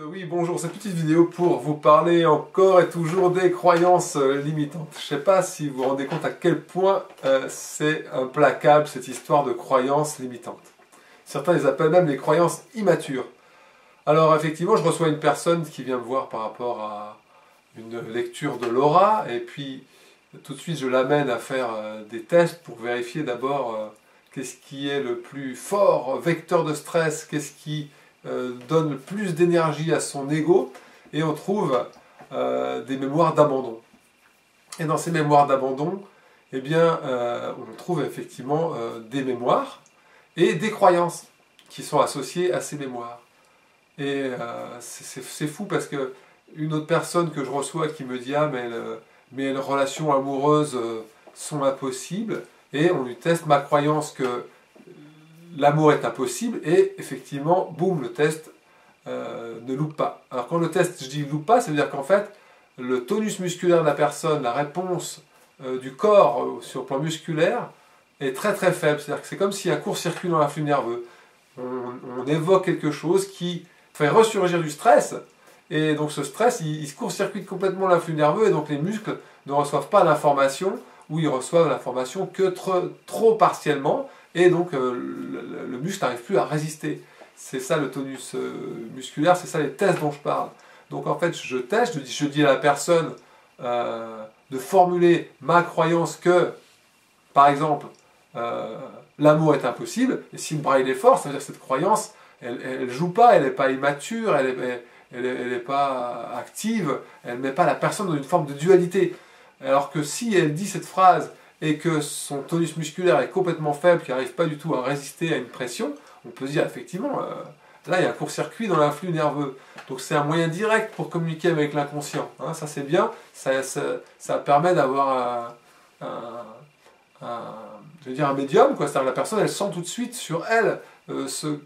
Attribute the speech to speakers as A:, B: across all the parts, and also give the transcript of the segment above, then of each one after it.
A: Oui, bonjour, cette petite vidéo pour vous parler encore et toujours des croyances limitantes. Je ne sais pas si vous vous rendez compte à quel point c'est implacable cette histoire de croyances limitantes. Certains les appellent même les croyances immatures. Alors effectivement, je reçois une personne qui vient me voir par rapport à une lecture de l'aura et puis tout de suite je l'amène à faire des tests pour vérifier d'abord qu'est-ce qui est le plus fort vecteur de stress, qu'est-ce qui donne le plus d'énergie à son ego, et on trouve des mémoires d'abandon. Et dans ces mémoires d'abandon, eh bien, on trouve effectivement des mémoires et des croyances qui sont associées à ces mémoires. Et c'est fou parce que une autre personne que je reçois qui me dit « Ah, mais les relations amoureuses sont impossibles », et on lui teste ma croyance que l'amour est impossible, et effectivement, boum, le test ne loupe pas. Alors quand le test, je dis loupe pas, ça veut dire qu'en fait, le tonus musculaire de la personne, la réponse du corps sur le plan musculaire, est très très faible. C'est-à-dire que c'est comme s'il y a un court-circuit dans l'influx nerveux. On évoque quelque chose qui fait ressurgir du stress, et donc ce stress, il se court-circuite complètement l'influx nerveux, et donc les muscles ne reçoivent pas l'information, ou ils reçoivent l'information que trop partiellement, et donc le muscle n'arrive plus à résister. C'est ça le tonus musculaire, c'est ça les tests dont je parle. Donc en fait, je teste, je dis à la personne de formuler ma croyance que, par exemple, l'amour est impossible, et si le braille est fort, ça veut dire que cette croyance, elle joue pas, elle n'est pas immature, elle n'est pas active, elle ne met pas la personne dans une forme de dualité. Alors que si elle dit cette phrase et que son tonus musculaire est complètement faible, qui n'arrive pas du tout à résister à une pression, on peut se dire effectivement, là il y a un court-circuit dans l'influx nerveux. Donc c'est un moyen direct pour communiquer avec l'inconscient. Hein, ça c'est bien, ça permet d'avoir je veux dire un médium, quoi. C'est-à-dire la personne elle sent tout de suite sur elle ce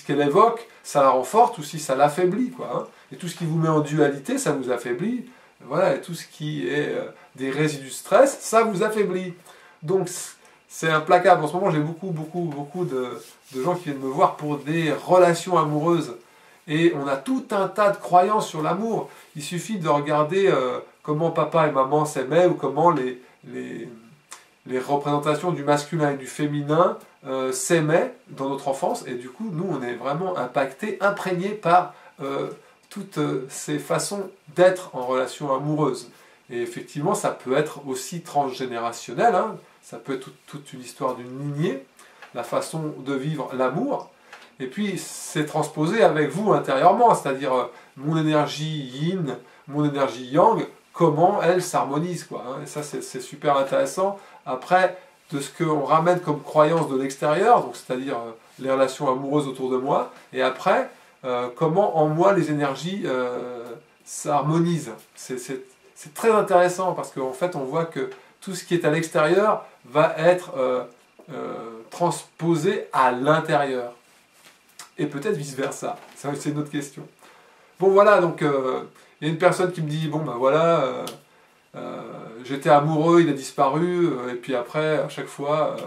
A: qu'elle évoque, ça la renforce ou si ça l'affaiblit, quoi. Hein. Et tout ce qui vous met en dualité, ça vous affaiblit. Voilà, et tout ce qui est des résidus de stress, ça vous affaiblit. Donc c'est implacable. En ce moment, j'ai beaucoup de gens qui viennent me voir pour des relations amoureuses. Et on a tout un tas de croyances sur l'amour. Il suffit de regarder comment papa et maman s'aimaient, ou comment les représentations du masculin et du féminin s'aimaient dans notre enfance. Et du coup, nous, on est vraiment impactés, imprégnés par toutes ces façons d'être en relation amoureuse. Et effectivement, ça peut être aussi transgénérationnel, hein. Ça peut être toute une histoire d'une lignée, la façon de vivre l'amour. Et puis, c'est transposé avec vous intérieurement, c'est-à-dire mon énergie yin, mon énergie yang, comment elles s'harmonisent, quoi, hein. Et ça, c'est super intéressant. Après, de ce qu'on ramène comme croyance de l'extérieur, donc c'est-à-dire les relations amoureuses autour de moi, et après, comment en moi les énergies s'harmonisent. C'est très intéressant parce qu'en fait on voit que tout ce qui est à l'extérieur va être transposé à l'intérieur. Et peut-être vice-versa. C'est une autre question. Bon voilà, donc il y a une personne qui me dit, bon ben voilà, j'étais amoureux, il a disparu, et puis après, à chaque fois,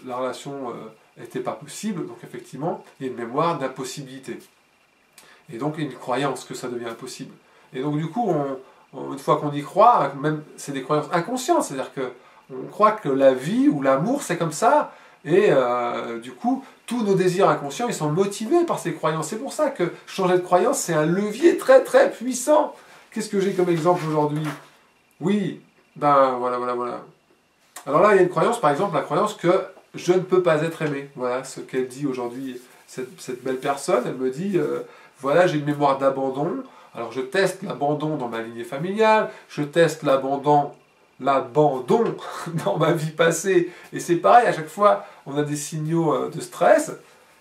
A: la relation n'était pas possible, donc effectivement, il y a une mémoire d'impossibilité. Et donc une croyance que ça devient impossible. Et donc du coup, une fois qu'on y croit, même c'est des croyances inconscientes, c'est-à-dire qu'on croit que la vie ou l'amour c'est comme ça, et du coup, tous nos désirs inconscients, ils sont motivés par ces croyances. C'est pour ça que changer de croyance, c'est un levier très très puissant. Qu'est-ce que j'ai comme exemple aujourd'hui? Oui, ben voilà. Alors là, il y a une croyance, par exemple, la croyance que je ne peux pas être aimé. Voilà ce qu'elle dit aujourd'hui, cette belle personne, elle me dit... voilà, j'ai une mémoire d'abandon. Alors je teste l'abandon dans ma lignée familiale, je teste l'abandon dans ma vie passée. Et c'est pareil, à chaque fois, on a des signaux de stress.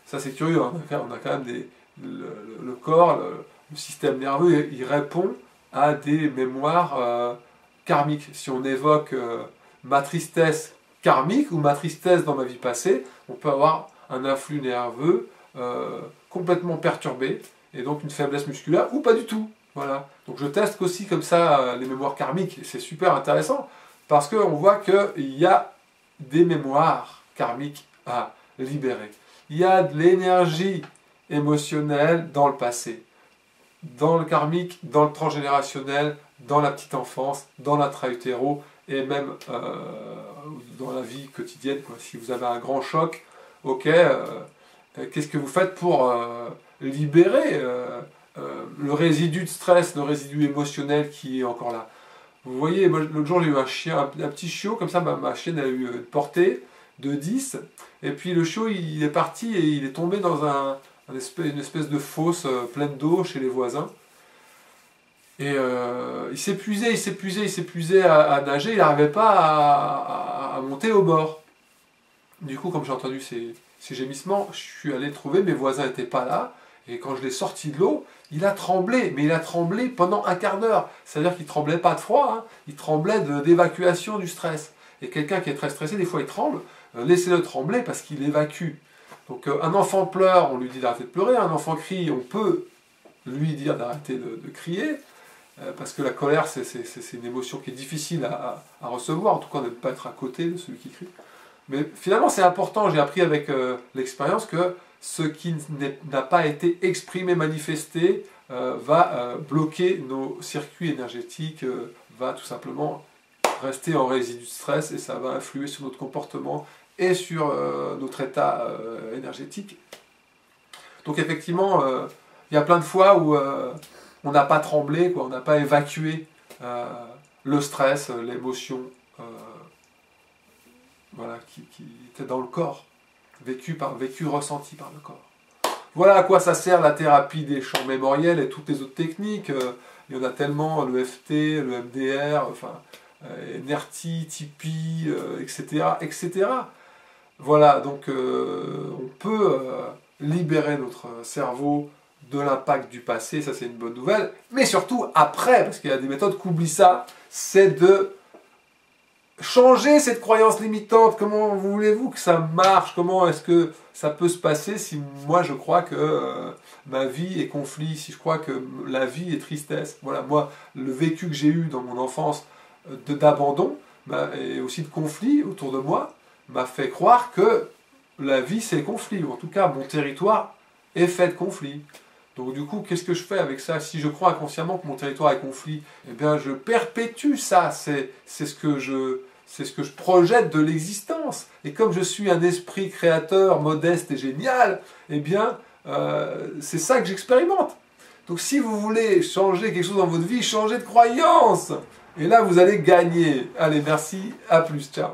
A: Ça c'est curieux, hein. On a quand même le corps, le système nerveux, il répond à des mémoires karmiques. Si on évoque ma tristesse karmique ou ma tristesse dans ma vie passée, on peut avoir un influx nerveux complètement perturbé, et donc une faiblesse musculaire, ou pas du tout. Voilà. Donc je teste aussi comme ça les mémoires karmiques, et c'est super intéressant, parce qu'on voit qu'il y a des mémoires karmiques à libérer. Il y a de l'énergie émotionnelle dans le passé. dans le karmique, dans le transgénérationnel, dans la petite enfance, dans l'intra-utéro et même dans la vie quotidienne, quoi. Si vous avez un grand choc, ok, qu'est-ce que vous faites pour libérer le résidu de stress, le résidu émotionnel qui est encore là? Vous voyez, l'autre jour j'ai eu un chien, un petit chiot, comme ça ma chienne a eu une portée de 10, et puis le chiot il est parti et il est tombé dans une espèce de fosse pleine d'eau chez les voisins. Et il s'épuisait à nager, il n'arrivait pas à monter au bord. Du coup, comme j'ai entendu ces gémissements, je suis allé trouver, mes voisins n'étaient pas là, et quand je l'ai sorti de l'eau, il a tremblé, mais il a tremblé pendant un quart d'heure. C'est-à-dire qu'il ne tremblait pas de froid, hein, il tremblait d'évacuation du stress. Et quelqu'un qui est très stressé, des fois il tremble, laissez-le trembler parce qu'il évacue. Donc un enfant pleure, on lui dit d'arrêter de pleurer, un enfant crie, on peut lui dire d'arrêter de crier, parce que la colère, c'est une émotion qui est difficile à recevoir, en tout cas on n'aime pas être à côté de celui qui crie. Mais finalement c'est important, j'ai appris avec l'expérience que ce qui n'a pas été exprimé, manifesté, va bloquer nos circuits énergétiques, va tout simplement rester en résidu de stress et ça va influer sur notre comportement et sur notre état énergétique. Donc effectivement, il y a plein de fois où on n'a pas tremblé, quoi, on n'a pas évacué le stress, l'émotion voilà, qui était dans le corps, vécu, ressenti par le corps. Voilà à quoi ça sert la thérapie des champs mémoriels et toutes les autres techniques. Il y en a tellement, le FT, le MDR, enfin, NERTI, TIPI, etc., etc. Voilà, donc on peut libérer notre cerveau de l'impact du passé, ça c'est une bonne nouvelle, mais surtout après, parce qu'il y a des méthodes qui oublient ça, c'est de changer cette croyance limitante. Comment voulez-vous que ça marche? Comment est-ce que ça peut se passer si moi je crois que ma vie est conflit, si je crois que la vie est tristesse? Voilà, moi, le vécu que j'ai eu dans mon enfance d'abandon et aussi de conflit autour de moi m'a fait croire que la vie c'est conflit, ou en tout cas mon territoire est fait de conflit. Donc du coup, qu'est-ce que je fais avec ça? Si je crois inconsciemment que mon territoire est conflit, eh bien je perpétue ça, c'est ce que je projette de l'existence. Et comme je suis un esprit créateur, modeste et génial, eh bien c'est ça que j'expérimente. Donc si vous voulez changer quelque chose dans votre vie, changez de croyance. Et là vous allez gagner. Allez, merci, à plus, ciao.